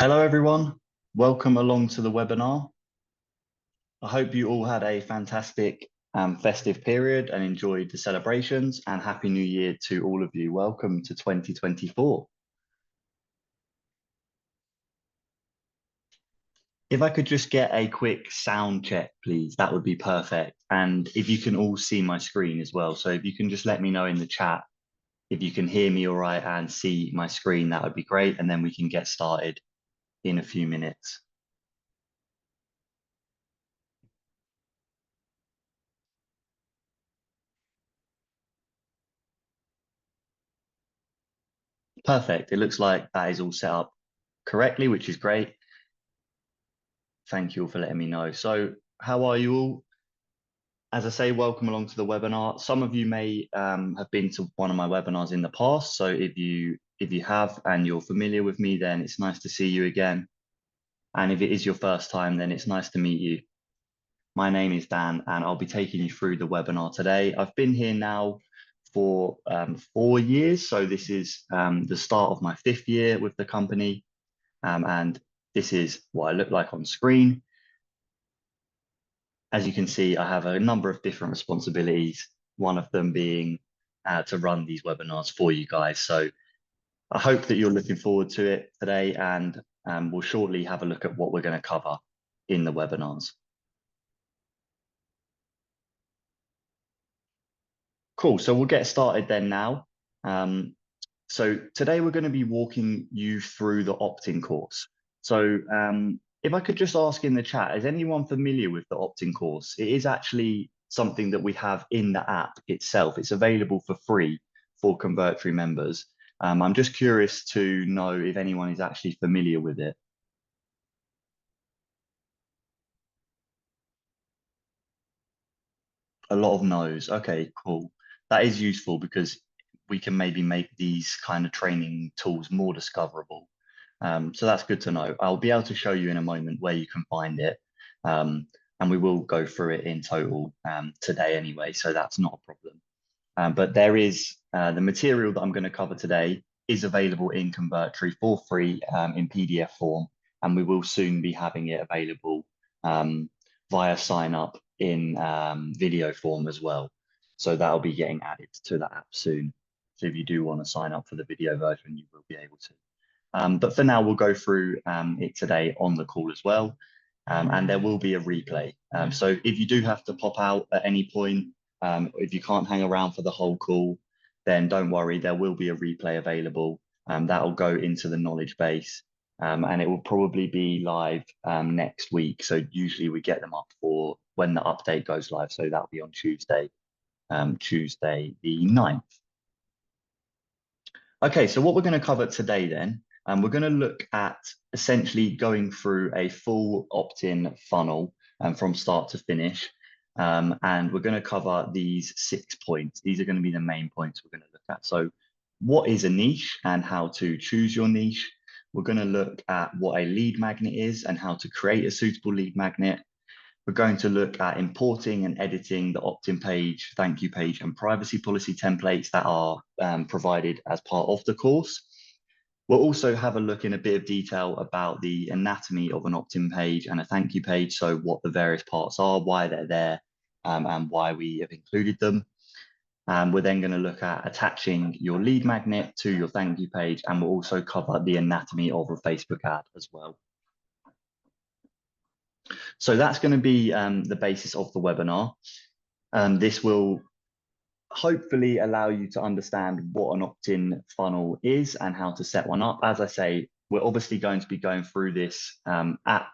Hello, everyone. Welcome along to the webinar. I hope you all had a fantastic festive period and enjoyed the celebrations, and Happy New Year to all of you. Welcome to 2024. If I could just get a quick sound check, please, that would be perfect. And if you can all see my screen as well. So if you can just let me know in the chat if you can hear me all right and see my screen, that would be great. And then we can get started in a few minutes. Perfect. It looks like that is all set up correctly, which is great. Thank you all for letting me know. So how are you all? As I say, welcome along to the webinar. Some of you may have been to one of my webinars in the past. So if you have and you're familiar with me, then it's nice to see you again. And if it is your first time, then it's nice to meet you. My name is Dan, and I'll be taking you through the webinar today. I've been here now for 4 years. So this is the start of my 5th year with the company. And this is what I look like on screen. As you can see, I have a number of different responsibilities, one of them being to run these webinars for you guys. So I hope that you're looking forward to it today, and we'll shortly have a look at what we're going to cover in the webinars. Cool, so we'll get started then now. So today we're going to be walking you through the opt-in course. So if I could just ask in the chat, is anyone familiar with the opt-in course? It is actually something that we have in the app itself. It's available for free for Convertri members. I'm just curious to know if anyone is actually familiar with it. A lot of no's. Okay, cool. That is useful because we can maybe make these kind of training tools more discoverable. So that's good to know. I'll be able to show you in a moment where you can find it. And we will go through it in total today anyway, so that's not a problem. But there is the material that I'm going to cover today is available in Convertri for free in PDF form, and we will soon be having it available via sign up in video form as well. So that'll be getting added to the app soon. So if you do want to sign up for the video version, you will be able to. But for now, we'll go through it today on the call as well. And there will be a replay. So if you do have to pop out at any point, if you can't hang around for the whole call, then don't worry, there will be a replay available. That will go into the knowledge base, and it will probably be live next week. So usually we get them up for when the update goes live. So that'll be on Tuesday, Tuesday the 9th. Okay, so what we're going to cover today then, we're going to look at essentially going through a full opt-in funnel from start to finish. And we're going to cover these 6 points. These are going to be the main points we're going to look at. So what is a niche and how to choose your niche? We're going to look at what a lead magnet is and how to create a suitable lead magnet. We're going to look at importing and editing the opt-in page, thank you page, and privacy policy templates that are provided as part of the course. We'll also have a look in a bit of detail about the anatomy of an opt-in page and a thank you page, so what the various parts are, why they're there, and why we have included them. We're then going to look at attaching your lead magnet to your thank you page, and we'll also cover the anatomy of a Facebook ad as well. So that's going to be the basis of the webinar. This will hopefully allow you to understand what an opt-in funnel is and how to set one up. As I say, we're obviously going to be going through this at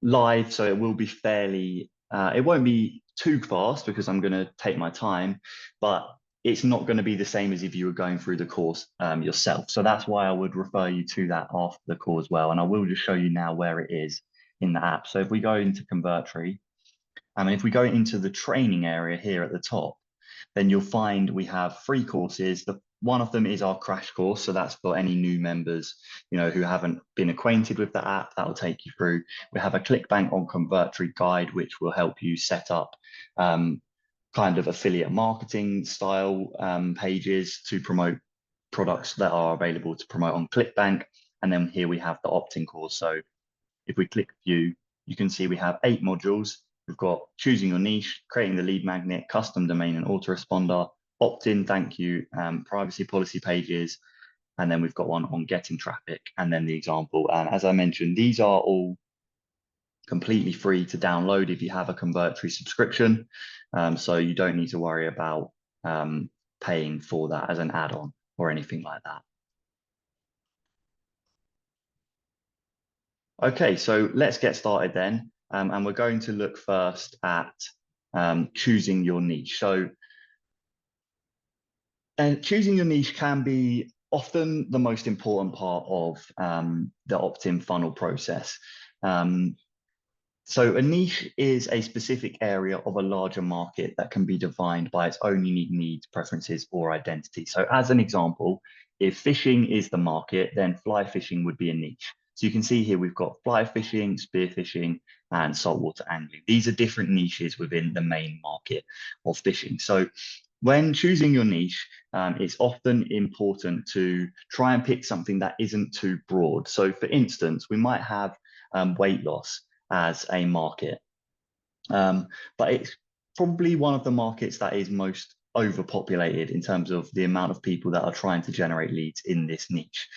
live, so it will be fairly, it won't be too fast because I'm going to take my time, but it's not going to be the same as if you were going through the course yourself. So that's why I would refer you to that after the call as well. And I will just show you now where it is in the app. So if we go into Convertri, and if we go into the training area here at the top, then you'll find we have 3 courses. One of them is our crash course. So that's for any new members, who haven't been acquainted with the app. That will take you through. We have a ClickBank on Convertri guide, which will help you set up kind of affiliate marketing style pages to promote products that are available to promote on ClickBank. And then here we have the opt-in course. So if we click view, you can see we have 8 modules. We've got choosing your niche, creating the lead magnet, custom domain and autoresponder, opt-in, thank you, privacy policy pages, and then we've got one on getting traffic, and then the example. And as I mentioned, these are all completely free to download if you have a Convertri subscription. So you don't need to worry about paying for that as an add-on or anything like that. Okay, so let's get started then. And we're going to look first at choosing your niche. So choosing your niche can be often the most important part of the opt-in funnel process. So a niche is a specific area of a larger market that can be defined by its own unique needs, preferences, or identity. So as an example, if fishing is the market, then fly fishing would be a niche. So you can see here we've got fly fishing, spear fishing, and saltwater angling. These are different niches within the main market of fishing. So when choosing your niche, it's often important to try and pick something that isn't too broad. So for instance, we might have weight loss as a market, but it's probably one of the markets that is most overpopulated in terms of the amount of people that are trying to generate leads in this niche.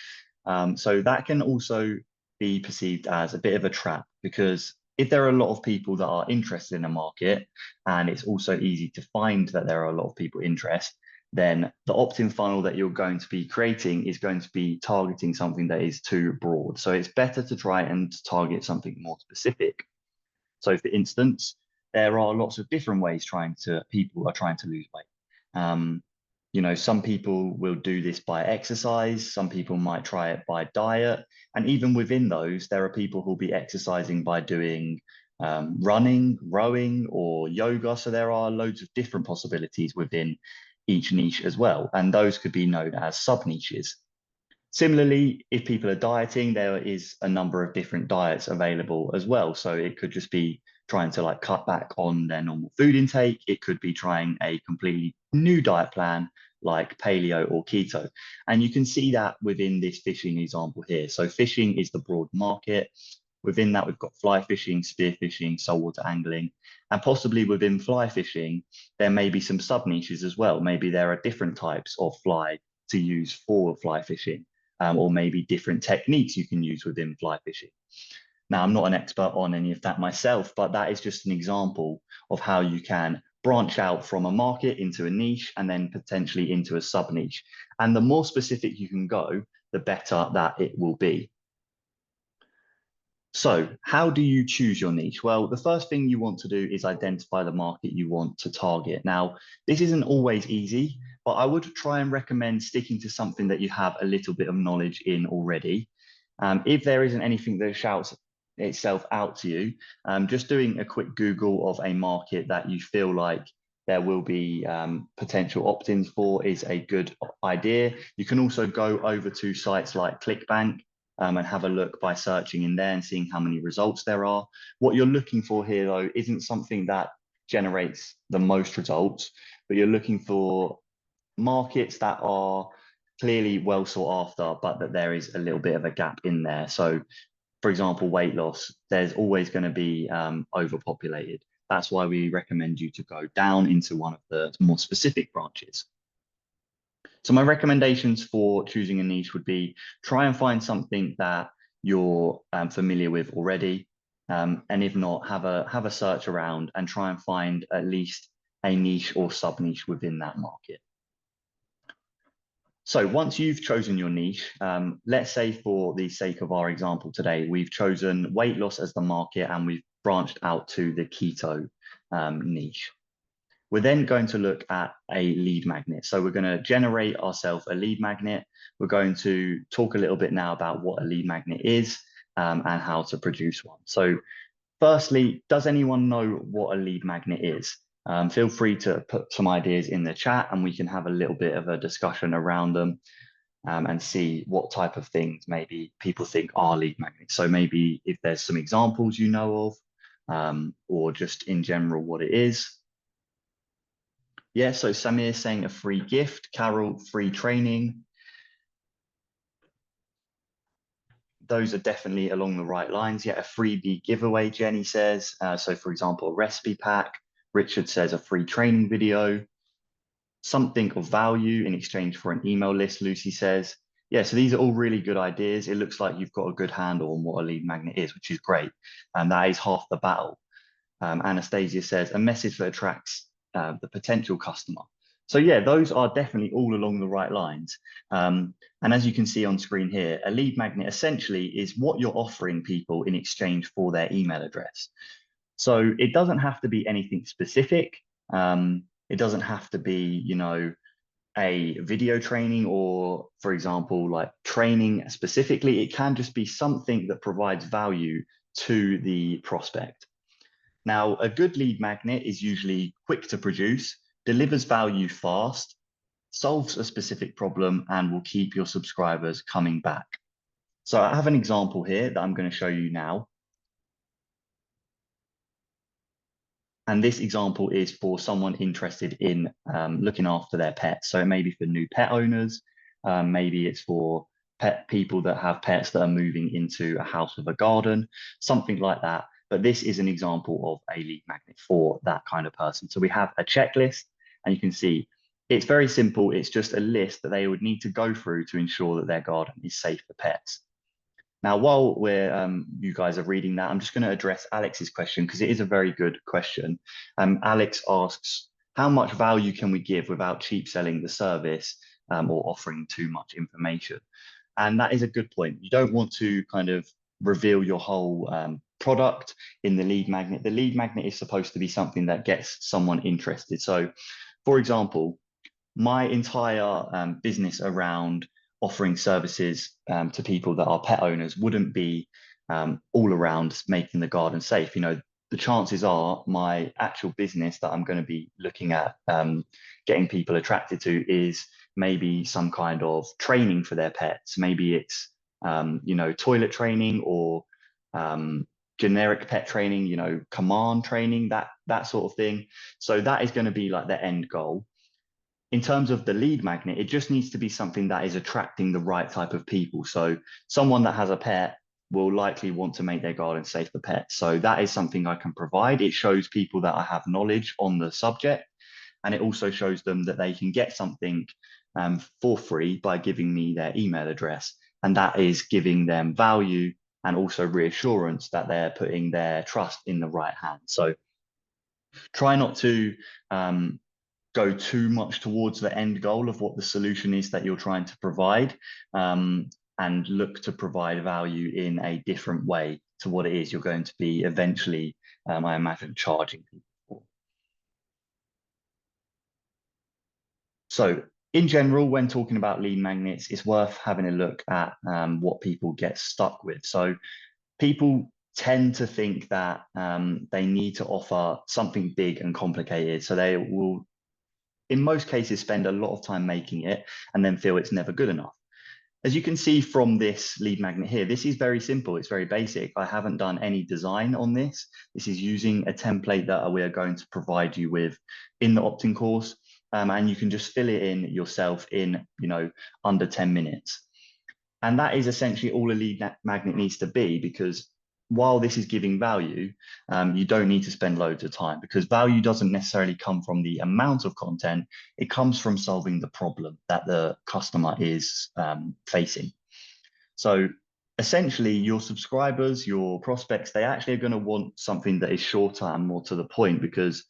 So that can also be perceived as a bit of a trap, because if there are a lot of people that are interested in a market, and it's also easy to find that there are a lot of people interested, then the opt-in funnel that you're going to be creating is going to be targeting something that is too broad. So it's better to try and target something more specific. So for instance, there are lots of different ways people are trying to lose weight. You know, some people will do this by exercise, some people might try it by diet, and even within those, there are people who'll be exercising by doing running, rowing, or yoga. So there are loads of different possibilities within each niche as well, and those could be known as sub-niches. Similarly, if people are dieting, there is a number of different diets available as well. So it could just be trying to like cut back on their normal food intake. It could be trying a completely new diet plan like paleo or keto. And you can see that within this fishing example here. So fishing is the broad market. Within that, we've got fly fishing, spear fishing, saltwater angling, and possibly within fly fishing, there may be some sub niches as well. Maybe there are different types of fly to use for fly fishing. Or maybe different techniques you can use within fly fishing. Now, I'm not an expert on any of that myself, but that is just an example of how you can branch out from a market into a niche and then potentially into a sub niche. And the more specific you can go, the better that it will be. So how do you choose your niche? Well, the first thing you want to do is identify the market you want to target. Now, this isn't always easy, but I would try and recommend sticking to something that you have a little bit of knowledge in already. If there isn't anything that shouts itself out to you, just doing a quick Google of a market that you feel like there will be potential opt-ins for is a good idea. You can also go over to sites like ClickBank and have a look by searching in there and seeing how many results there are. What you're looking for here, though, isn't something that generates the most results, but you're looking for markets that are clearly well sought after, but that there is a little bit of a gap in there. So, for example, weight loss, there's always going to be overpopulated. That's why we recommend you to go down into one of the more specific branches. So my recommendations for choosing a niche would be try and find something that you're familiar with already. And if not, have a search around and try and find at least a niche or sub niche within that market. So once you've chosen your niche, let's say for the sake of our example today, we've chosen weight loss as the market and we've branched out to the keto niche. We're then going to look at a lead magnet. So we're going to generate ourselves a lead magnet. We're going to talk a little bit now about what a lead magnet is and how to produce one. So firstly, does anyone know what a lead magnet is? Feel free to put some ideas in the chat and we can have a little bit of a discussion around them and see what type of things maybe people think are lead magnets. So maybe if there's some examples you know of or just in general what it is. Yeah, so Samir saying a free gift, Carol, free training. those are definitely along the right lines. Yeah, a freebie giveaway, Jenny says. So for example, a recipe pack. Richard says a free training video, something of value in exchange for an email list, Lucy says. Yeah, so these are all really good ideas. It looks like you've got a good handle on what a lead magnet is, which is great. And that is half the battle. Anastasia says a message that attracts the potential customer. So yeah, those are definitely all along the right lines. And as you can see on screen here, a lead magnet essentially is what you're offering people in exchange for their email address. So it doesn't have to be anything specific. It doesn't have to be, you know, a video training or, for example, like training specifically. It can just be something that provides value to the prospect. Now, a good lead magnet is usually quick to produce, delivers value fast, solves a specific problem, and will keep your subscribers coming back. So I have an example here that I'm going to show you now. And this example is for someone interested in looking after their pets. So it may be for new pet owners, maybe it's for pet people that have pets that are moving into a house with a garden, something like that. But this is an example of a lead magnet for that kind of person. So we have a checklist, and you can see it's very simple. It's just a list that they would need to go through to ensure that their garden is safe for pets. Now, while you guys are reading that, I'm just going to address Alex's question because it is a very good question. Alex asks, how much value can we give without cheap selling the service or offering too much information? And that is a good point. You don't want to kind of reveal your whole product in the lead magnet. The lead magnet is supposed to be something that gets someone interested. So, for example, my entire business around offering services to people that are pet owners wouldn't be all around making the garden safe. You know, the chances are my actual business that I'm going to be looking at getting people attracted to is maybe some kind of training for their pets. Maybe it's, you know, toilet training or generic pet training, you know, command training, that sort of thing. So that is going to be like the end goal. In terms of the lead magnet, it just needs to be something that is attracting the right type of people. So someone that has a pet will likely want to make their garden safe for pets. So that is something I can provide. It shows people that I have knowledge on the subject, and it also shows them that they can get something for free by giving me their email address. And that is giving them value and also reassurance that they're putting their trust in the right hands. So try not to go too much towards the end goal of what the solution is that you're trying to provide, and look to provide value in a different way to what it is you're going to be eventually, I imagine, charging people for. So in general, when talking about lead magnets, it's worth having a look at what people get stuck with. So people tend to think that they need to offer something big and complicated. So they will, in most cases, spend a lot of time making it and then feel it's never good enough. As you can see from this lead magnet here, this is very simple. It's very basic. I haven't done any design on this. This is using a template that we are going to provide you with in the opt-in course. And you can just fill it in yourself in, you know, under 10 minutes. And that is essentially all a lead magnet needs to be, because while this is giving value, you don't need to spend loads of time, because value doesn't necessarily come from the amount of content. It comes from solving the problem that the customer is facing. So essentially, your subscribers, your prospects, they actually are going to want something that is shorter and more to the point, because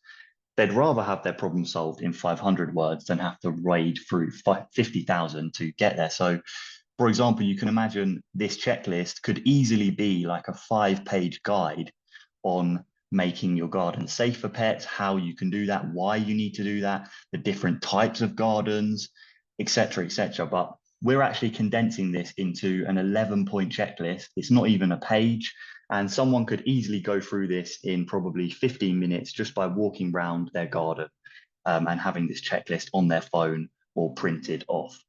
they'd rather have their problem solved in 500 words than have to wade through 50,000 to get there. So for example, you can imagine this checklist could easily be like a 5-page guide on making your garden safe for pets, how you can do that, why you need to do that, the different types of gardens, etc., etc. But we're actually condensing this into an 11-point checklist. It's not even a page, and someone could easily go through this in probably 15 minutes just by walking around their garden and having this checklist on their phone or printed off.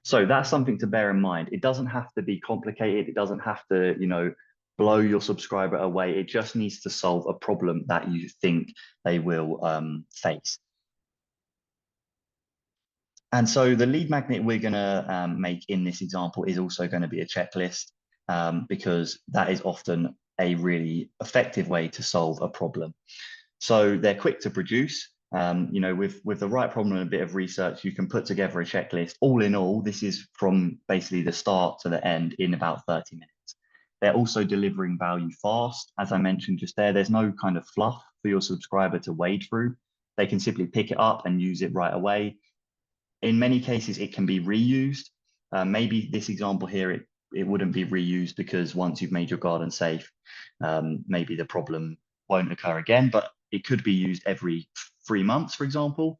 So that's something to bear in mind. It doesn't have to be complicated. It doesn't have to, you know, blow your subscriber away. It just needs to solve a problem that you think they will face. And so the lead magnet we're going to make in this example is also going to be a checklist, because that is often a really effective way to solve a problem. So they're quick to produce. With the right problem and a bit of research, you can put together a checklist. All in all, this is from basically the start to the end in about 30 minutes. They're also delivering value fast. As I mentioned just there, there's no kind of fluff for your subscriber to wade through. They can simply pick it up and use it right away. In many cases, it can be reused. Maybe this example here, it wouldn't be reused because once you've made your garden safe, maybe the problem won't occur again, but it could be used every 3 months, for example.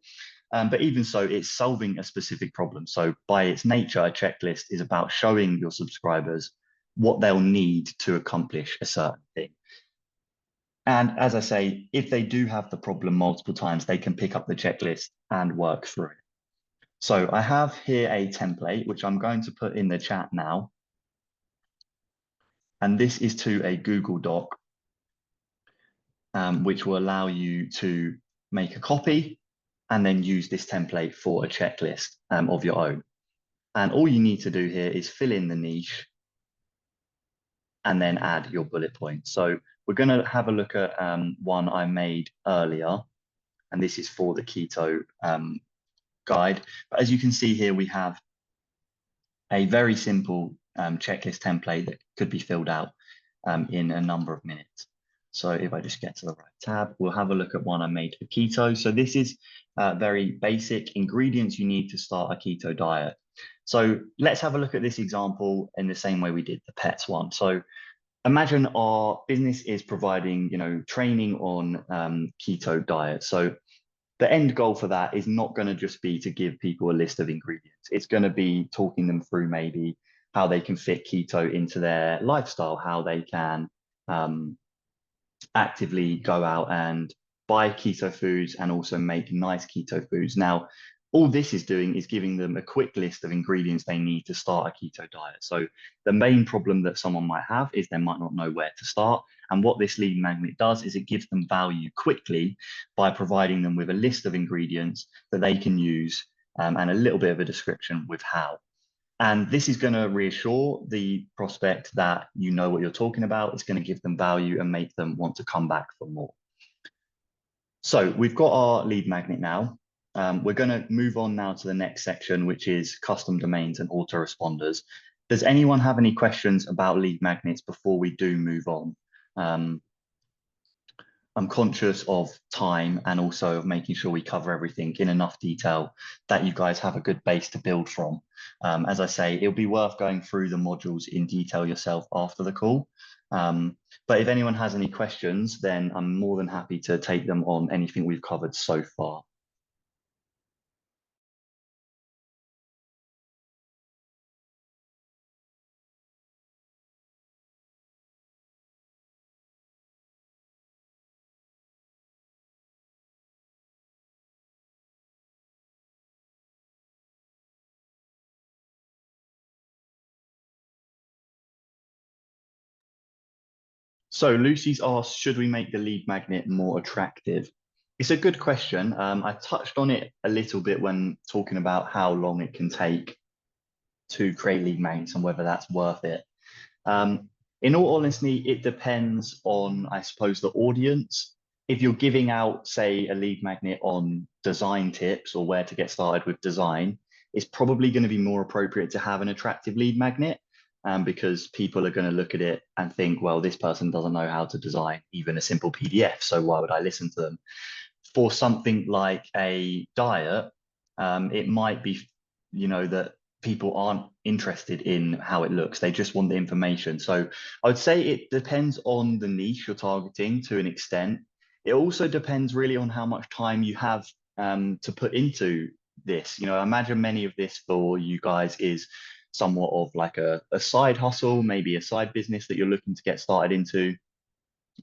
But even so, it's solving a specific problem. So by its nature, a checklist is about showing your subscribers what they'll need to accomplish a certain thing. And as I say, if they do have the problem multiple times, they can pick up the checklist and work through it. So I have here a template, which I'm going to put in the chat now. And this is to a Google Doc, which will allow you to make a copy and then use this template for a checklist of your own. And all you need to do here is fill in the niche and then add your bullet points. So we're going to have a look at one I made earlier, and this is for the keto guide. But as you can see here, we have a very simple checklist template that could be filled out in a number of minutes. So if I just get to the right tab, we'll have a look at one I made for keto. So this is very basic ingredients you need to start a keto diet. So let's have a look at this example in the same way we did the pets one. So imagine our business is providing, training on keto diet. So the end goal for that is not going to just be to give people a list of ingredients. It's going to be talking them through maybe how they can fit keto into their lifestyle, how they can actively go out and buy keto foods and also make nice keto foods. Now, all this is doing is giving them a quick list of ingredients they need to start a keto diet. So the main problem that someone might have is they might not know where to start. And what this lead magnet does is it gives them value quickly by providing them with a list of ingredients that they can use and a little bit of a description with how. And this is going to reassure the prospect that you know what you're talking about. It's going to give them value and make them want to come back for more. So we've got our lead magnet now. We're going to move on now to the next section, which is custom domains and autoresponders. Does anyone have any questions about lead magnets before we do move on? I'm conscious of time and also of making sure we cover everything in enough detail that you guys have a good base to build from. As I say, it'll be worth going through the modules in detail yourself after the call. But if anyone has any questions, then I'm more than happy to take them on anything we've covered so far. So Lucy's asked, should we make the lead magnet more attractive? It's a good question. I touched on it a little bit when talking about how long it can take to create lead magnets and whether that's worth it. In all honesty, it depends on, I suppose, the audience. If you're giving out, say, a lead magnet on design tips or where to get started with design, it's probably going to be more appropriate to have an attractive lead magnet. Because people are going to look at it and think, well, this person doesn't know how to design even a simple PDF, so why would I listen to them? For something like a diet, it might be, that people aren't interested in how it looks. They just want the information. So I would say it depends on the niche you're targeting to an extent. It also depends really on how much time you have to put into this. I imagine many of this for you guys is somewhat of like a side hustle, maybe a side business that you're looking to get started into.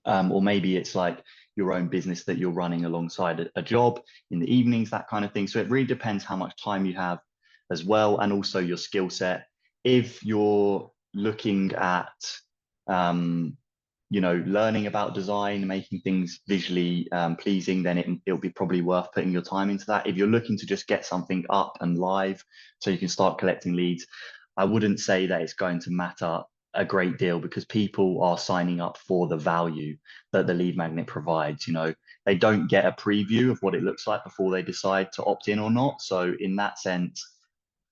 Or maybe it's like your own business that you're running alongside a job in the evenings, that kind of thing. So it really depends how much time you have as well, and also your skill set. If you're looking at learning about design, making things visually pleasing, then it'll be probably worth putting your time into that. If you're looking to just get something up and live so you can start collecting leads, I wouldn't say that it's going to matter a great deal, because people are signing up for the value that the lead magnet provides. They don't get a preview of what it looks like before they decide to opt in or not. So in that sense,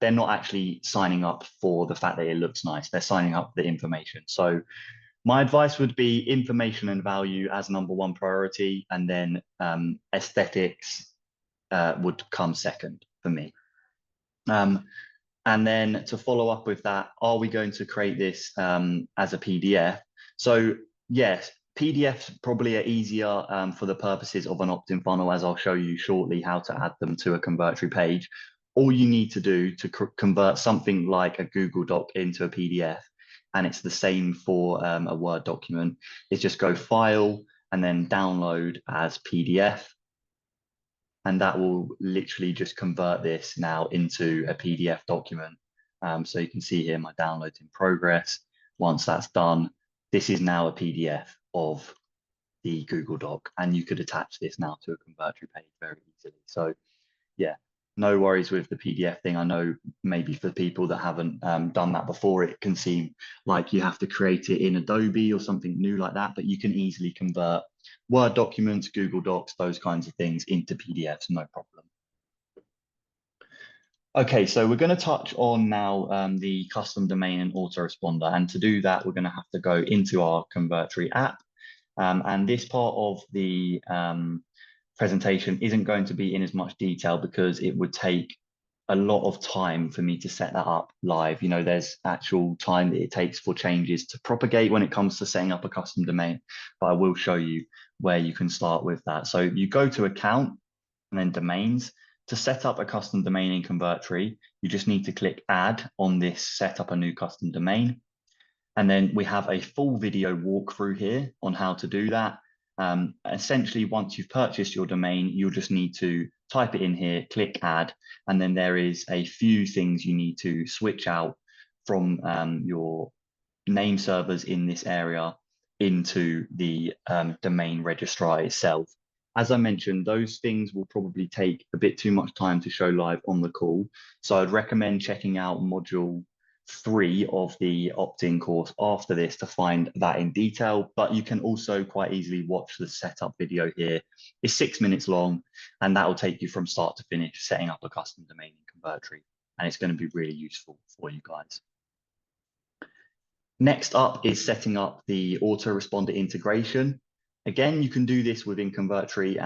they're not actually signing up for the fact that it looks nice. They're signing up for the information. So my advice would be information and value as number one priority, and then aesthetics would come second for me. And then to follow up with that, are we going to create this as a PDF? So yes, PDFs probably are easier for the purposes of an opt-in funnel, as I'll show you shortly how to add them to a Convertri page. All you need to do to convert something like a Google Doc into a PDF, and it's the same for a Word document, is just go File and then Download as PDF. And that will literally just convert this now into a PDF document. So you can see here my downloads in progress. Once that's done, this is now a PDF of the Google Doc, and you could attach this now to a Convertri page very easily. So yeah, no worries with the PDF thing. I know maybe for people that haven't done that before, it can seem like you have to create it in Adobe or something new like that, but you can easily convert Word documents, Google Docs, those kinds of things into PDFs, no problem. Okay, so we're going to touch on now the custom domain and autoresponder. And to do that, we're going to have to go into our Convertri app. And this part of the presentation isn't going to be in as much detail because it would take a lot of time for me to set that up live. There's actual time that it takes for changes to propagate when it comes to setting up a custom domain, but I will show you where you can start with that. So you go to account and then domains. To set up a custom domain in Convertri, you just need to click add on this set up a new custom domain. And then we have a full video walkthrough here on how to do that. Essentially, once you've purchased your domain, you'll just need to type it in here, click add, and then there is a few things you need to switch out from your name servers in this area into the domain registrar itself. As I mentioned, those things will probably take a bit too much time to show live on the call. So I'd recommend checking out module 3 of the opt-in course after this to find that in detail, but you can also quite easily watch the setup video here. It's 6 minutes long, and that will take you from start to finish setting up a custom domain in Convertri, and it's going to be really useful for you guys. Next up is setting up the autoresponder integration. Again, you can do this within Convertri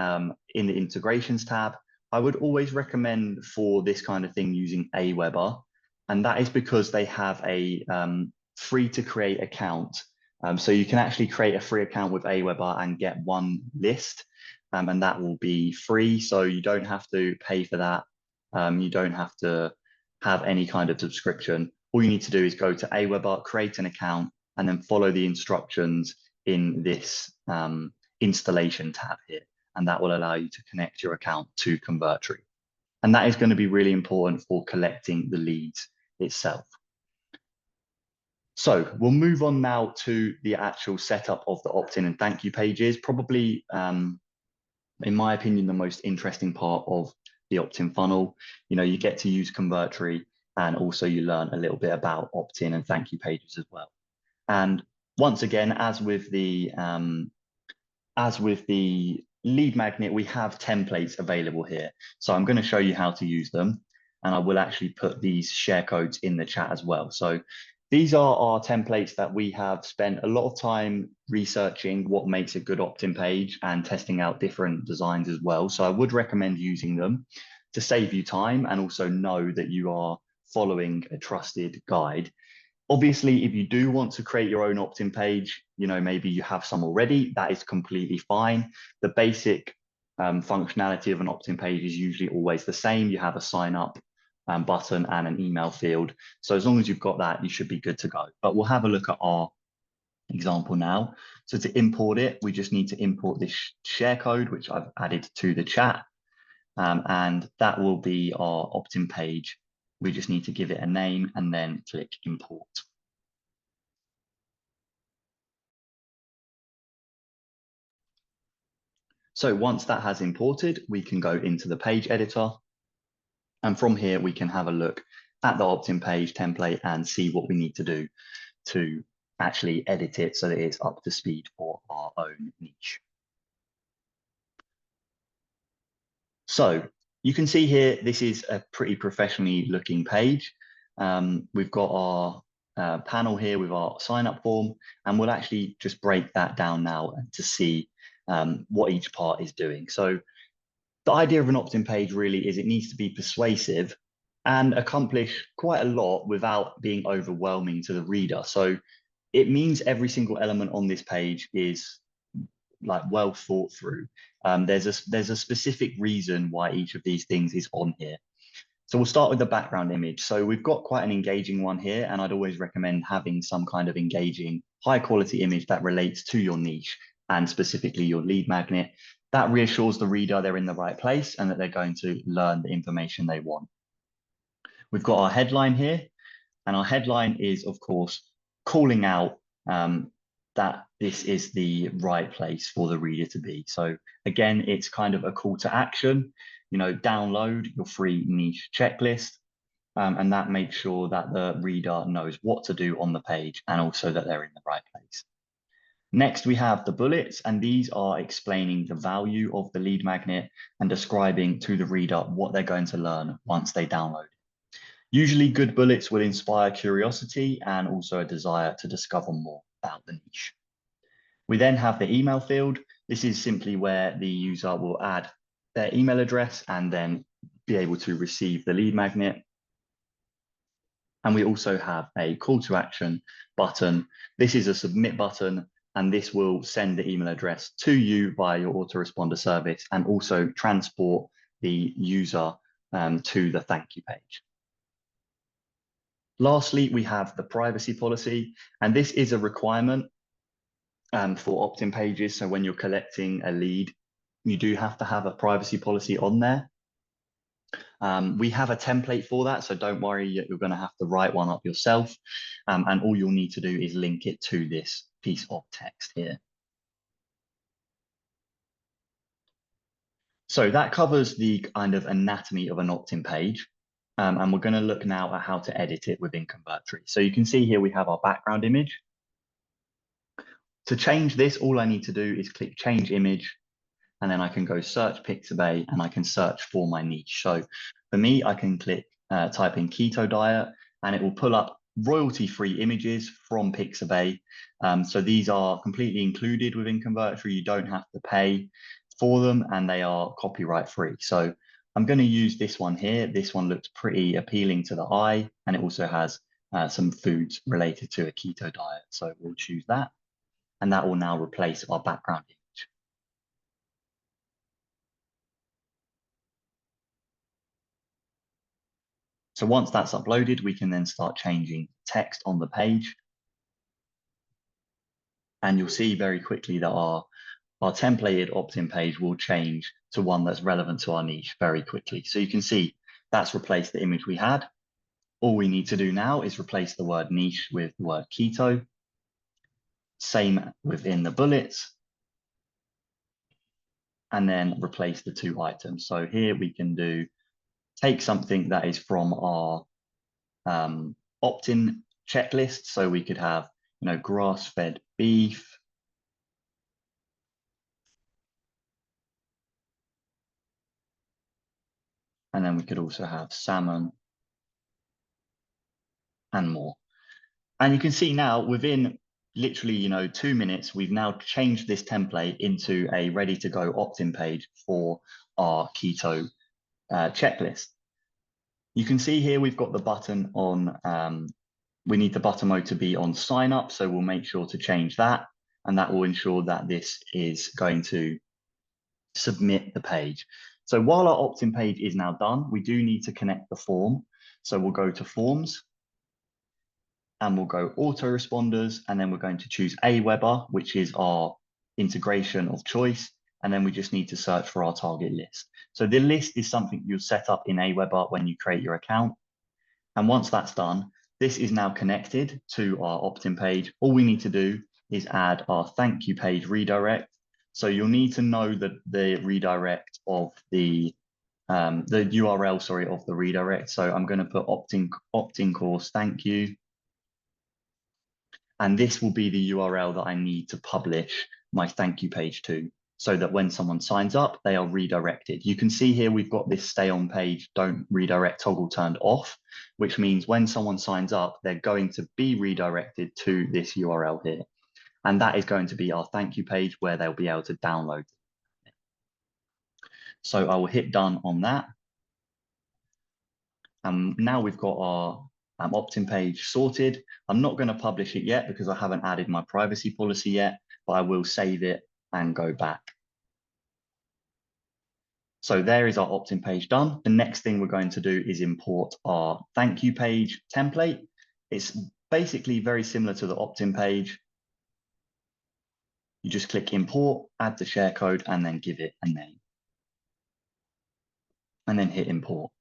in the integrations tab. I would always recommend for this kind of thing using Aweber, and that is because they have a free to create account. So you can actually create a free account with Aweber and get one list, and that will be free. So you don't have to pay for that. You don't have to have any kind of subscription. All you need to do is go to Aweber, create an account, and then follow the instructions in this installation tab here. And that will allow you to connect your account to Convertri. And that is going to be really important for collecting the leads itself. So we'll move on now to the actual setup of the opt-in and thank you pages. Probably, in my opinion, the most interesting part of the opt-in funnel. You get to use Convertri, and also you learn a little bit about opt-in and thank you pages as well. And once again, as with the lead magnet, we have templates available here. So I'm going to show you how to use them, and I will actually put these share codes in the chat as well. So these are our templates that we have spent a lot of time researching what makes a good opt-in page and testing out different designs as well. So I would recommend using them to save you time and also know that you are following a trusted guide. Obviously, if you do want to create your own opt-in page, maybe you have some already, that is completely fine. The basic functionality of an opt-in page is usually always the same. You have a sign up button and an email field. So as long as you've got that, you should be good to go. But we'll have a look at our example now. So to import it, we just need to import this share code, which I've added to the chat. And that will be our opt-in page. We just need to give it a name and then click import. So once that has imported, we can go into the page editor. And from here, we can have a look at the opt-in page template and see what we need to do to actually edit it so that it's up to speed for our own niche. So you can see here, this is a pretty professionally looking page. We've got our panel here with our sign up form, and we'll actually just break that down now to see what each part is doing. So the idea of an opt-in page really is it needs to be persuasive and accomplish quite a lot without being overwhelming to the reader. So it means every single element on this page is like well thought through. There's a specific reason why each of these things is on here. So we'll start with the background image. So we've got quite an engaging one here, and I'd always recommend having some kind of engaging, high quality image that relates to your niche and specifically your lead magnet. That reassures the reader they're in the right place and that they're going to learn the information they want. We've got our headline here, and our headline is, of course, calling out that this is the right place for the reader to be. So again, it's kind of a call to action, download your free niche checklist, and that makes sure that the reader knows what to do on the page and also that they're in the right place. Next, we have the bullets, and these are explaining the value of the lead magnet and describing to the reader what they're going to learn once they download it. Usually good bullets will inspire curiosity and also a desire to discover more about the niche. We then have the email field. This is simply where the user will add their email address and then be able to receive the lead magnet. And we also have a call to action button. This is a submit button, and this will send the email address to you via your autoresponder service and also transport the user to the thank you page. Lastly, we have the privacy policy, and this is a requirement for opt-in pages. So when you're collecting a lead, you do have to have a privacy policy on there. We have a template for that, so don't worry, you're going to have to write one up yourself. And all you'll need to do is link it to this piece of text here. So that covers the kind of anatomy of an opt-in page. And we're going to look now at how to edit it within Convertri. So you can see here we have our background image. To change this, all I need to do is click change image, and then I can go search Pixabay and I can search for my niche. So for me, I can type in keto diet, and it will pull up royalty-free images from Pixabay. So these are completely included within Convertri. You don't have to pay for them, and they are copyright free. So I'm going to use this one here. This one looks pretty appealing to the eye, and it also has some foods related to a keto diet. So we'll choose that, and that will now replace our background image. So once that's uploaded, we can then start changing text on the page. And you'll see very quickly that our templated opt-in page will change to one that's relevant to our niche very quickly. So you can see that's replaced the image we had. All we need to do now is replace the word niche with the word keto. Same within the bullets. And then replace the two items. So here we can take something that is from our opt-in checklist. So we could have, grass-fed beef, and then we could also have salmon and more. And you can see now within literally, 2 minutes, we've now changed this template into a ready to go opt-in page for our keto checklist. You can see here we've got the button on, we need the button mode to be on sign up. So we'll make sure to change that. And that will ensure that this is going to submit the page. So while our opt-in page is now done, we do need to connect the form. So we'll go to forms and we'll go autoresponders, and then we're going to choose Aweber, which is our integration of choice. And then we just need to search for our target list. So the list is something you'll set up in Aweber when you create your account. And once that's done, this is now connected to our opt-in page. All we need to do is add our thank you page redirect. So you'll need to know the redirect of the URL, sorry, of the redirect. So I'm going to put opt-in course, thank you. And this will be the URL that I need to publish my thank you page to, so that when someone signs up, they are redirected. You can see here, we've got this stay on page, don't redirect toggle turned off, which means when someone signs up, they're going to be redirected to this URL here. And that is going to be our thank you page where they'll be able to download. So I will hit done on that. Now we've got our opt-in page sorted. I'm not going to publish it yet because I haven't added my privacy policy yet, but I will save it and go back. So there is our opt-in page done. The next thing we're going to do is import our thank you page template. It's basically very similar to the opt-in page. You just click import, add the share code, and then give it a name. And then hit import.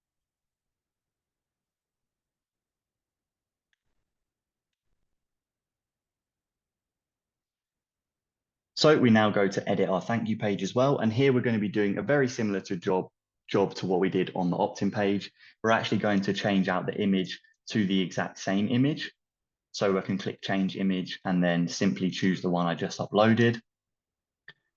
So we now go to edit our thank you page as well. And here we're going to be doing a very similar job to what we did on the opt-in page. We're actually going to change out the image to the exact same image. So I can click change image and then simply choose the one I just uploaded.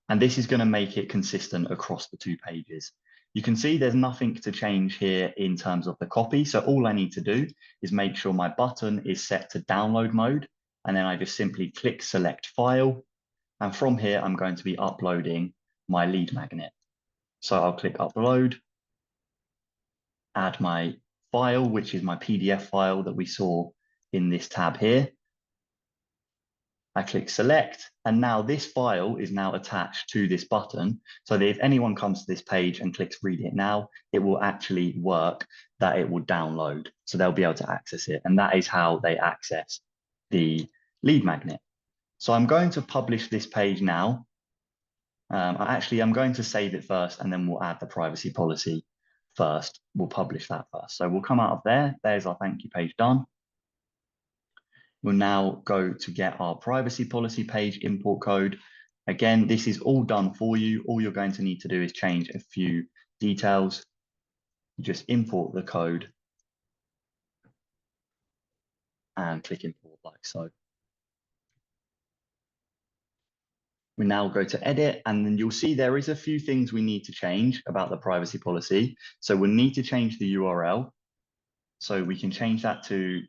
And this is going to make it consistent across the two pages. You can see there's nothing to change here in terms of the copy. So all I need to do is make sure my button is set to download mode. And then I just simply click select file. And from here, I'm going to be uploading my lead magnet. So I'll click upload, add my file, which is my PDF file that we saw in this tab here. I click select, and now this file is now attached to this button, so that if anyone comes to this page and clicks read it now, it will actually work, that it will download. So they'll be able to access it. And that is how they access the lead magnet. So I'm going to publish this page now. I'm going to save it first, and then we'll add the privacy policy first. We'll publish that first. So we'll come out of there. There's our thank you page done. We'll now go to get our privacy policy page import code. Again, this is all done for you. All you're going to need to do is change a few details. Just import the code and click import like so. We now go to edit, and then you'll see there is a few things we need to change about the privacy policy. So we'll need to change the URL. So we can change that to,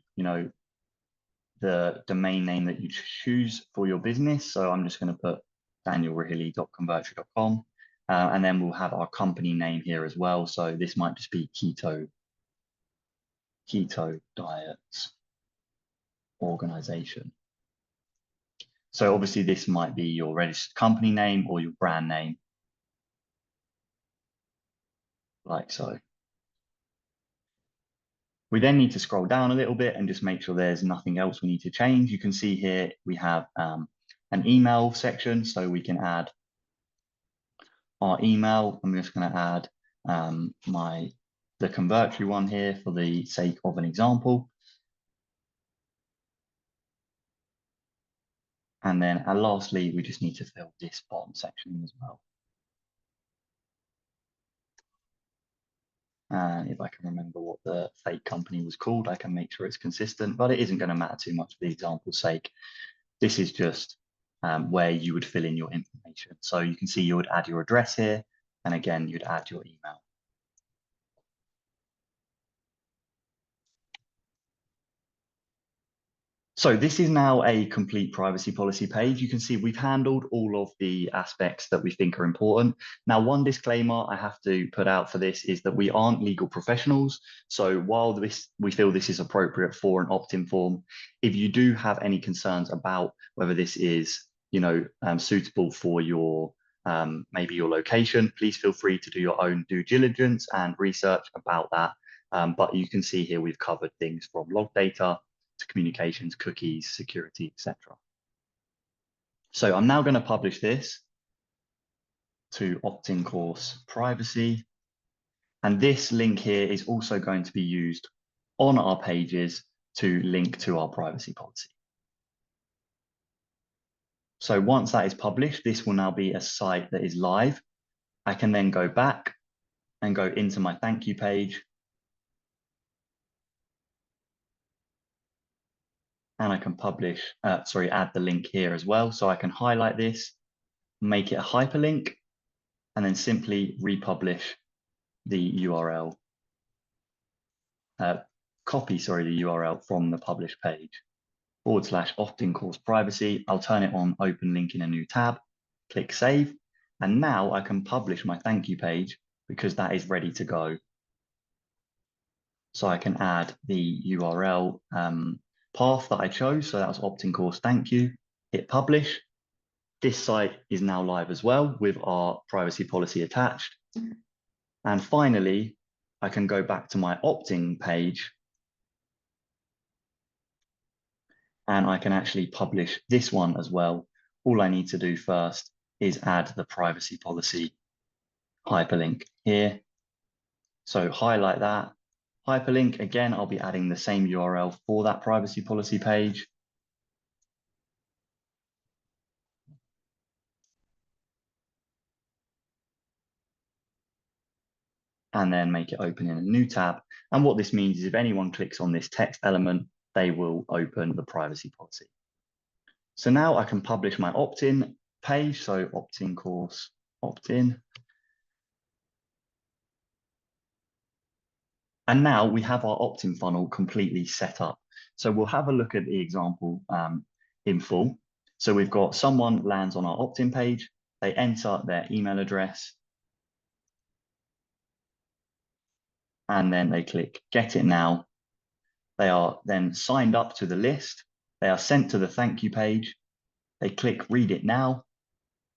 the domain name that you choose for your business. So I'm just going to put danielrahili.convertri.com. And then we'll have our company name here as well. So this might just be Keto Diets Organization. So obviously this might be your registered company name or your brand name, like so. We then need to scroll down a little bit and just make sure there's nothing else we need to change. You can see here we have an email section, so we can add our email. I'm just going to add the Convertri one here for the sake of an example. And then lastly, we just need to fill this bottom section as well. And if I can remember what the fake company was called, I can make sure it's consistent, but it isn't going to matter too much for the example's sake. This is just where you would fill in your information. So you can see you would add your address here, and again, you'd add your email. So this is now a complete privacy policy page. You can see we've handled all of the aspects that we think are important. Now, one disclaimer I have to put out for this is that we aren't legal professionals. So while we feel this is appropriate for an opt-in form, if you do have any concerns about whether this is, suitable for your maybe your location, please feel free to do your own due diligence and research about that. But you can see here we've covered things from log data to communications, cookies, security, etc. So I'm now going to publish this to opt-in course privacy. And this link here is also going to be used on our pages to link to our privacy policy. So once that is published, this will now be a site that is live. I can then go back and go into my thank you page. And I can add the link here as well. So I can highlight this, make it a hyperlink, and then simply republish the URL. Copy the URL from the published page. / opt-in course privacy. I'll turn it on open link in a new tab, click save. And now I can publish my thank you page because that is ready to go. So I can add the URL path that I chose. So that was opt-in course thank you, hit publish. This site is now live as well with our privacy policy attached. And finally, I can go back to my opt-in page and I can actually publish this one as well. All I need to do first is add the privacy policy hyperlink here. So highlight that hyperlink. Again, I'll be adding the same URL for that privacy policy page. And then make it open in a new tab. And what this means is if anyone clicks on this text element, they will open the privacy policy. So now I can publish my opt-in page. So opt-in course, opt-in. And now we have our opt-in funnel completely set up. So we'll have a look at the example in full. So we've got someone lands on our opt-in page, they enter their email address, and then they click get it now. They are then signed up to the list. They are sent to the thank you page. They click read it now,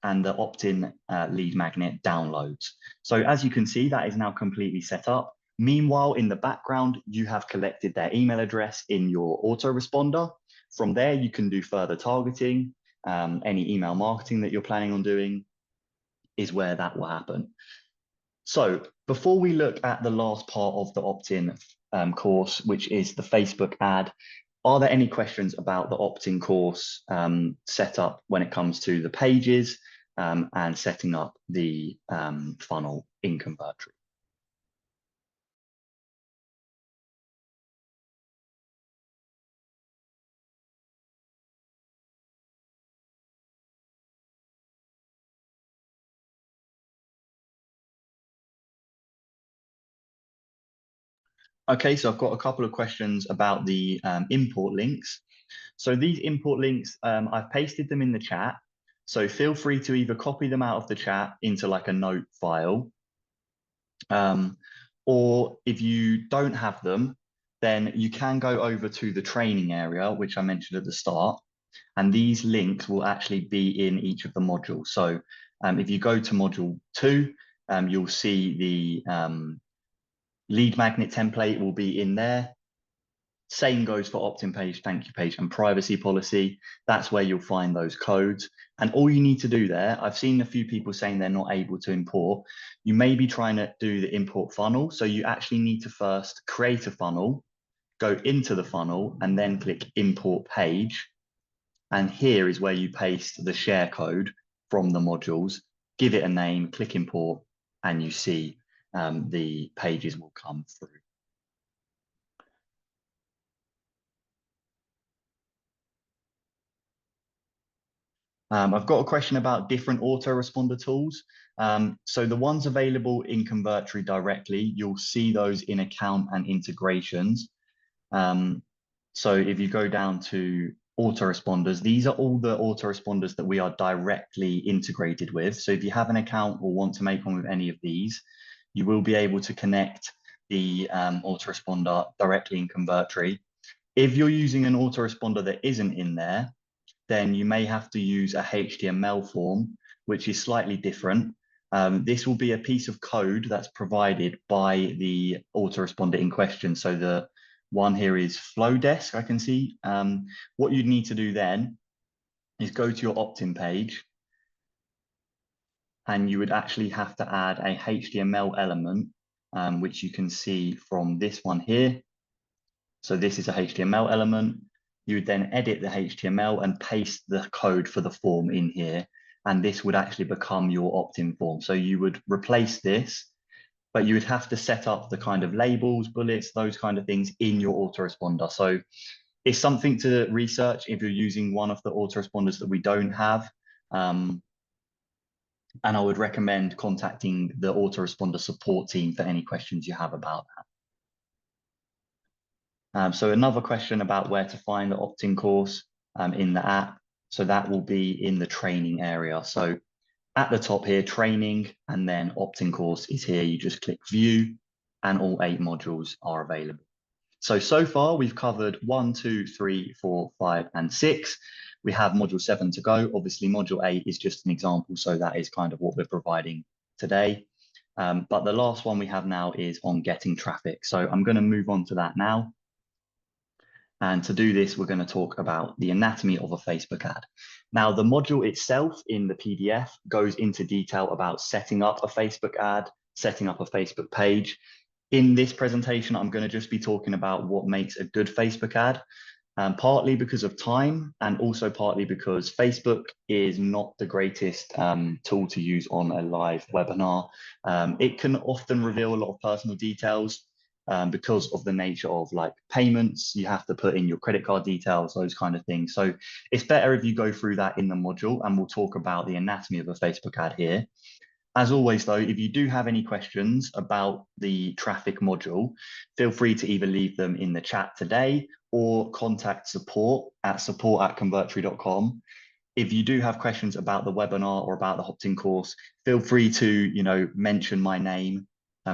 and the opt-in lead magnet downloads. So as you can see, that is now completely set up. Meanwhile, in the background, you have collected their email address in your autoresponder. From there, you can do further targeting. Any email marketing that you're planning on doing is where that will happen. So before we look at the last part of the opt-in course, which is the Facebook ad, are there any questions about the opt-in course setup when it comes to the pages and setting up the funnel in Convertri? Okay, so I've got a couple of questions about the import links. So these import links, I've pasted them in the chat. So feel free to either copy them out of the chat into like a note file, or if you don't have them, then you can go over to the training area, which I mentioned at the start, and these links will actually be in each of the modules. So if you go to module 2, you'll see the lead magnet template will be in there. Same goes for opt-in page, thank you page, and privacy policy. That's where you'll find those codes. And all you need to do there, I've seen a few people saying they're not able to import. You may be trying to do the import funnel. So you actually need to first create a funnel, go into the funnel, and then click import page. And here is where you paste the share code from the modules, give it a name, click import, and you see the pages will come through. I've got a question about different autoresponder tools. So the ones available in Convertri directly, you'll see those in account and integrations. So if you go down to autoresponders, these are all the autoresponders that we are directly integrated with. So if you have an account or want to make one with any of these, you will be able to connect the autoresponder directly in Convertri. If you're using an autoresponder that isn't in there, then you may have to use a HTML form, which is slightly different. This will be a piece of code that's provided by the autoresponder in question. So the one here is Flowdesk, I can see. What you'd need to do then is go to your opt-in page, and you would actually have to add a HTML element, which you can see from this one here. So this is a HTML element. You would then edit the HTML and paste the code for the form in here. And this would actually become your opt-in form. So you would replace this, but you would have to set up the kind of labels, bullets, those kind of things in your autoresponder. So it's something to research if you're using one of the autoresponders that we don't have. And I would recommend contacting the autoresponder support team for any questions you have about that. So another question about where to find the opt-in course in the app. So that will be in the training area. So at the top here, training, and then opt-in course is here. You just click view and all 8 modules are available. So far we've covered 1, 2, 3, 4, 5, and 6. We have module 7 to go. Obviously module 8 is just an example. So that is kind of what we're providing today. But the last one we have now is on getting traffic. So I'm going to move on to that now. And to do this, we're going to talk about the anatomy of a Facebook ad. Now, the module itself in the PDF goes into detail about setting up a Facebook ad, setting up a Facebook page. In this presentation, I'm going to just be talking about what makes a good Facebook ad, partly because of time and also partly because Facebook is not the greatest tool to use on a live webinar. It can often reveal a lot of personal details. Because of the nature of like payments, you have to put in your credit card details, those kind of things. So it's better if you go through that in the module, and we'll talk about the anatomy of a Facebook ad here. As always, though, if you do have any questions about the traffic module, feel free to either leave them in the chat today or contact support@convertri.com. If you do have questions about the webinar or about the opt-in course, feel free to mention my name.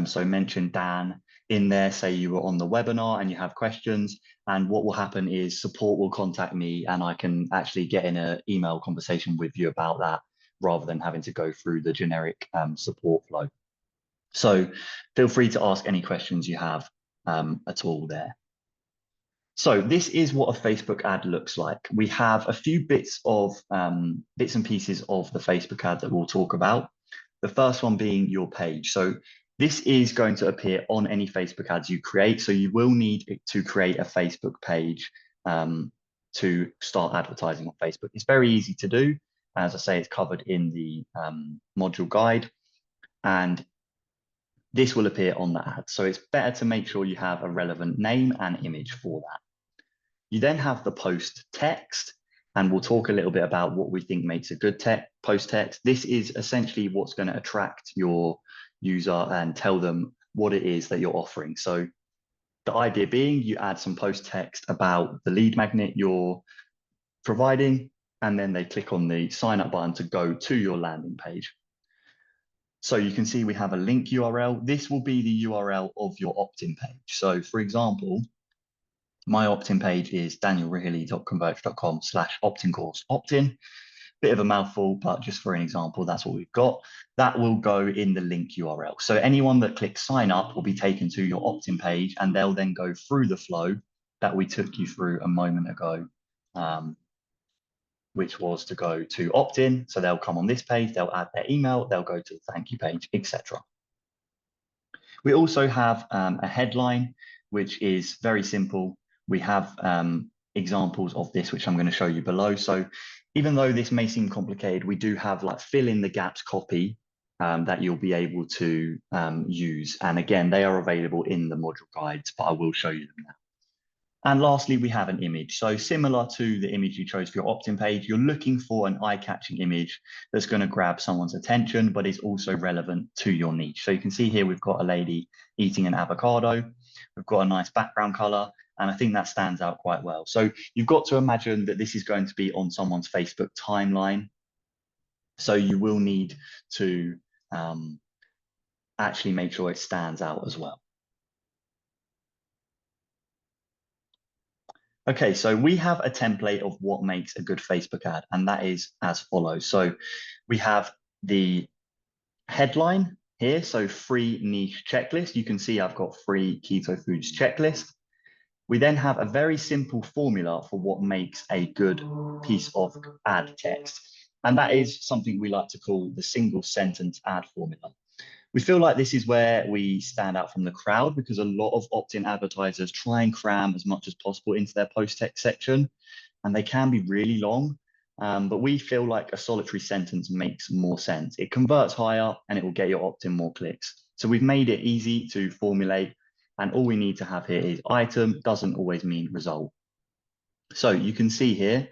So mention Dan in there, say you were on the webinar and you have questions, and what will happen is support will contact me and I can actually get in an email conversation with you about that rather than having to go through the generic support flow. So feel free to ask any questions you have at all there. So this is what a Facebook ad looks like. We have a few bits and pieces of the Facebook ad that we'll talk about. The first one being your page. So this is going to appear on any Facebook ads you create. So you will need to create a Facebook page to start advertising on Facebook. It's very easy to do. As I say, it's covered in the module guide, and this will appear on the ad. So it's better to make sure you have a relevant name and image for that. You then have the post text, and we'll talk a little bit about what we think makes a good post text. This is essentially what's going to attract your user and tell them what it is that you're offering. So the idea being you add some post text about the lead magnet you're providing, and then they click on the sign up button to go to your landing page. So you can see we have a link URL. This will be the URL of your opt-in page. So for example, my opt-in page is danielrihili.convertri.com/opt-in course opt-in. Bit of a mouthful, but just for an example, that's what we've got. That will go in the link URL. So anyone that clicks sign up will be taken to your opt-in page, and they'll then go through the flow that we took you through a moment ago, which was to go to opt-in. So they'll come on this page, they'll add their email, they'll go to the thank you page, etc. We also have a headline, which is very simple. We have examples of this, which I'm going to show you below. So even though this may seem complicated, we do have like fill in the gaps copy that you'll be able to use. And again, they are available in the module guides, but I will show you them now. And lastly, we have an image. So similar to the image you chose for your opt-in page, you're looking for an eye-catching image that's going to grab someone's attention, but is also relevant to your niche. So you can see here, we've got a lady eating an avocado. We've got a nice background color, and I think that stands out quite well. So you've got to imagine that this is going to be on someone's Facebook timeline. So you will need to actually make sure it stands out as well. Okay, so we have a template of what makes a good Facebook ad, and that is as follows. So we have the headline here, so free niche checklist. You can see I've got free keto foods checklist. We then have a very simple formula for what makes a good piece of ad text. And that is something we like to call the single sentence ad formula. We feel like this is where we stand out from the crowd because a lot of opt-in advertisers try and cram as much as possible into their post text section, and they can be really long. But we feel like a solitary sentence makes more sense. It converts higher and it will get your opt-in more clicks. So we've made it easy to formulate, and all we need to have here is item doesn't always mean result. So you can see here,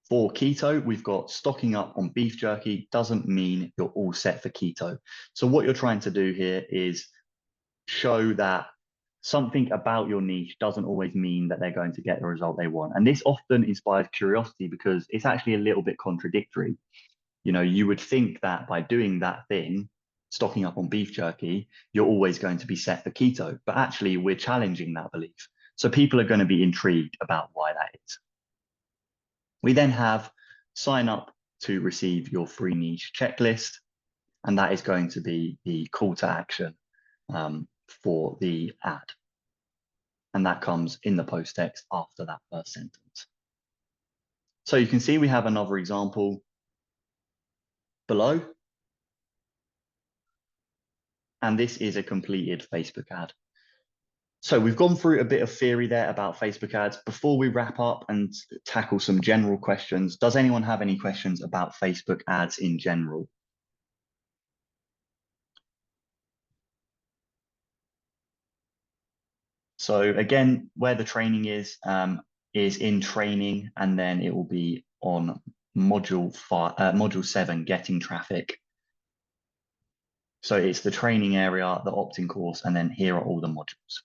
for keto, we've got stocking up on beef jerky doesn't mean you're all set for keto. So what you're trying to do here is show that something about your niche doesn't always mean that they're going to get the result they want. And this often inspires curiosity because it's actually a little bit contradictory. You know, you would think that by doing that thing, stocking up on beef jerky, you're always going to be set for keto. But actually, we're challenging that belief. So people are going to be intrigued about why that is. We then have sign up to receive your free niche checklist, and that is going to be the call to action for the ad. And that comes in the post text after that first sentence. So you can see we have another example below. And this is a completed Facebook ad. So we've gone through a bit of theory there about Facebook ads. Before we wrap up and tackle some general questions, does anyone have any questions about Facebook ads in general? So again, where the training is in training, and then it will be on module 7, getting traffic. So it's the training area, the opt-in course, and then here are all the modules.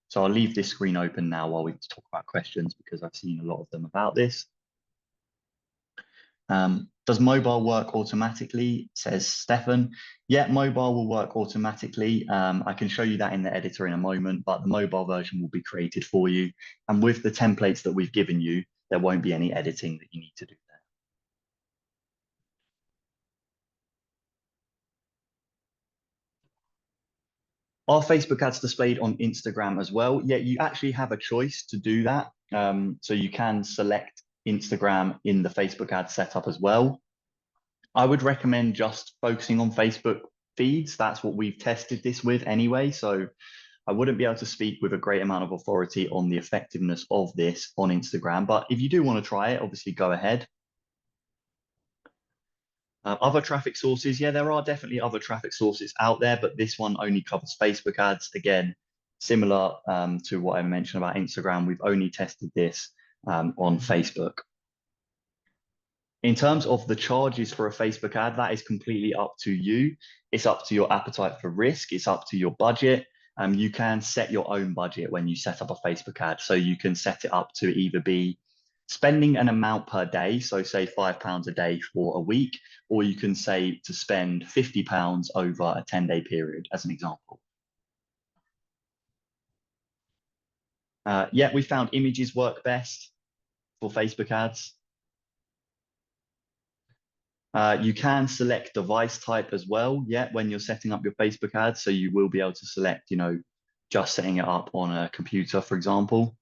So I'll leave this screen open now while we talk about questions because I've seen a lot of them about this. Does mobile work automatically, says Stefan. Yeah, mobile will work automatically. I can show you that in the editor in a moment, but the mobile version will be created for you. And with the templates that we've given you, there won't be any editing that you need to do there. Are Facebook ads displayed on Instagram as well? Yeah, you actually have a choice to do that. So you can select Instagram in the Facebook ad setup as well. I would recommend just focusing on Facebook feeds. That's what we've tested this with anyway. So I wouldn't be able to speak with a great amount of authority on the effectiveness of this on Instagram. But if you do want to try it, obviously go ahead. Other traffic sources, yeah, there are definitely other traffic sources out there, but this one only covers Facebook ads. Again, similar to what I mentioned about Instagram, we've only tested this on Facebook. In terms of the charges for a Facebook ad, that is completely up to you. It's up to your appetite for risk. It's up to your budget. You can set your own budget when you set up a Facebook ad. So you can set it up to either be spending an amount per day, so say £5 a day for a week, or you can say to spend £50 over a 10-day period, as an example. Yeah, we found images work best for Facebook ads. You can select device type as well, yeah, when you're setting up your Facebook ads. So you will be able to select, you know, just setting it up on a computer, for example.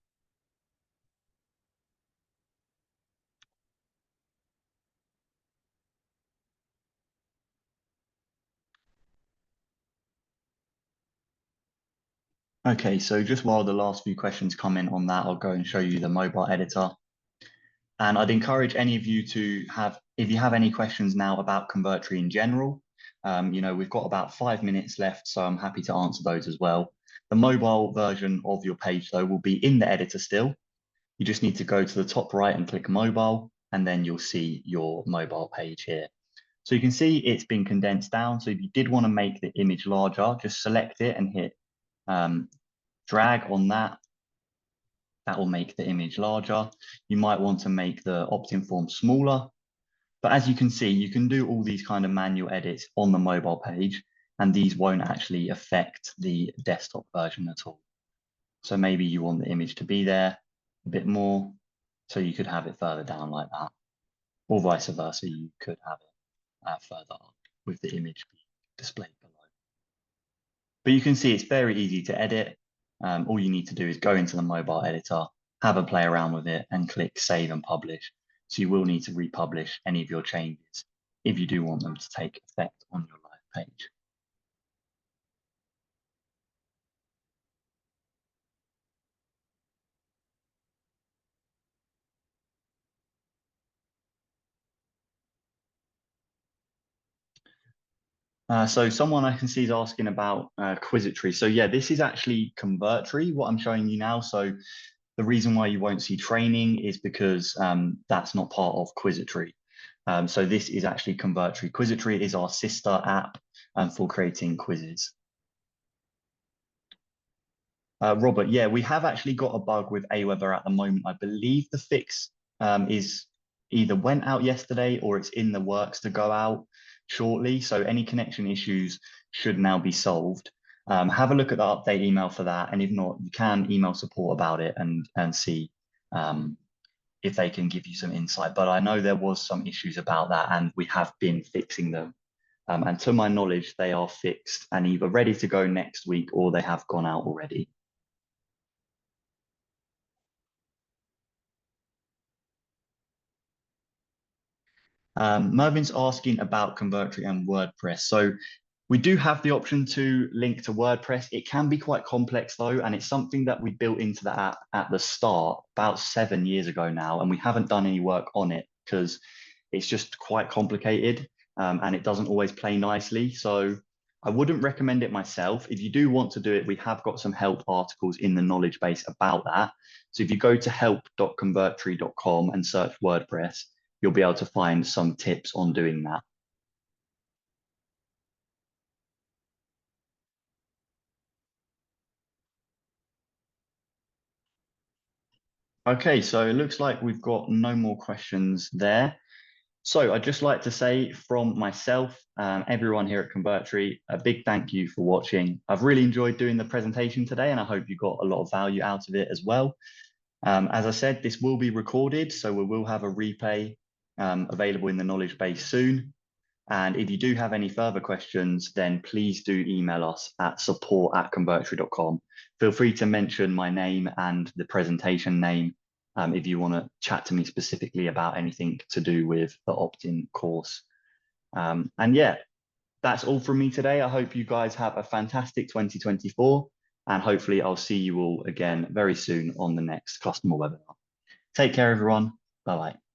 Okay, so just while the last few questions come in on that, I'll go and show you the mobile editor. And I'd encourage any of you to have, if you have any questions now about Convertri in general, you know, we've got about 5 minutes left, so I'm happy to answer those as well. The mobile version of your page, though, will be in the editor still. You just need to go to the top right and click mobile, and then you'll see your mobile page here. So you can see it's been condensed down. So if you did want to make the image larger, just select it and hit drag on that. That will make the image larger. You might want to make the opt-in form smaller. But as you can see, you can do all these kind of manual edits on the mobile page, and these won't actually affect the desktop version at all. So maybe you want the image to be there a bit more, so you could have it further down like that, or vice versa, you could have it further up with the image displayed below. But you can see it's very easy to edit. All you need to do is go into the mobile editor, have a play around with it, and click save and publish. So you will need to republish any of your changes if you do want them to take effect on your live page. So someone I can see is asking about Quizitry. So yeah, this is actually Convertry, what I'm showing you now. So the reason why you won't see training is because that's not part of Quizitry. So this is actually Convertry. Quizitry is our sister app for creating quizzes. Robert, yeah, we have actually got a bug with Aweber at the moment. I believe the fix is either went out yesterday or it's in the works to go out shortly. So any connection issues should now be solved. Have a look at the update email for that. And if not, you can email support about it and see if they can give you some insight. But I know there was some issues about that and we have been fixing them. And to my knowledge, they are fixed and either ready to go next week or they have gone out already. Mervin's asking about Convertry and WordPress. So we do have the option to link to WordPress. It can be quite complex though, and it's something that we built into the app at the start about 7 years ago now, and we haven't done any work on it because it's just quite complicated and it doesn't always play nicely. So I wouldn't recommend it myself. If you do want to do it, we have got some help articles in the knowledge base about that. So if you go to help.convertry.com and search WordPress, you'll be able to find some tips on doing that. Okay, so it looks like we've got no more questions there. So I'd just like to say from myself, everyone here at Convertry, a big thank you for watching. I've really enjoyed doing the presentation today and I hope you got a lot of value out of it as well. As I said, this will be recorded, so we will have a replay available in the knowledge base soon. And if you do have any further questions, then please do email us at support@convertry.com. Feel free to mention my name and the presentation name if you want to chat to me specifically about anything to do with the opt-in course. And yeah, that's all from me today. I hope you guys have a fantastic 2024, and hopefully I'll see you all again very soon on the next customer webinar. Take care, everyone. Bye-bye.